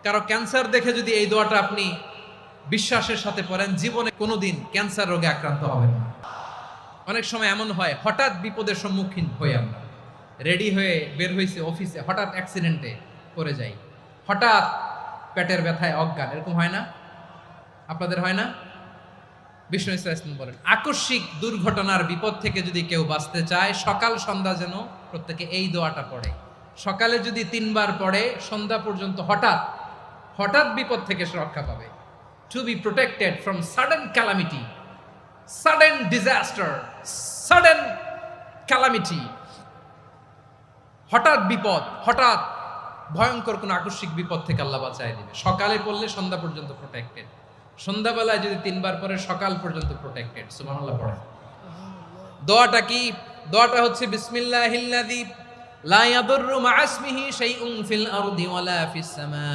কারো ক্যান্সার দেখে যদি এই দোয়াটা আপনি বিশ্বাসের সাথে পড়েন, জীবনে কোনোদিন ক্যান্সার রোগে আক্রান্ত হবেন না। অনেক সময় এমন হয়, হঠাৎ বিপদের সম্মুখীন হই আমরা, রেডি হয়ে বের হয়েছে অফিসে, হঠাৎ অ্যাক্সিডেন্টে পড়ে যাই, হঠাৎ পেটের ব্যথায় অজ্ঞান, এরকম হয় না? আপনাদের হয় না? বিষ্ণু ইসলাম বলেন, আকস্মিক দুর্ঘটনার বিপদ থেকে যদি কেউ বাঁচতে চায়, সকাল সন্ধ্যা যেন প্রত্যেকে এই দোয়াটা পড়ে। সকালে যদি 3 বার পড়ে, সন্ধ্যা পর্যন্ত হঠাৎ হঠাৎ বিপদ থেকে সে রক্ষা পাবে। To be protected from sudden calamity, sudden disaster, sudden calamity, হঠাৎ বিপদ, হঠাৎ ভয়ঙ্কর কোন আকস্মিক বিপদ থেকে আল্লাহ বাঁচায় দিবে। সকালে পড়লে সন্ধ্যা পর্যন্ত প্রোটেক্টেড, সন্ধ্যাবেলায় যদি 3 বার পরে সকাল পর্যন্ত প্রোটেক্টেড। সুবহানাল্লাহ পড়ে। দোয়াটা কি? দোয়াটা হচ্ছে বিসমিল্লাহিল্লাযী লা ইয়াদুররু মা ইসমিহি শাইউন ফিল আরদি ওয়ালা ফিস সামা।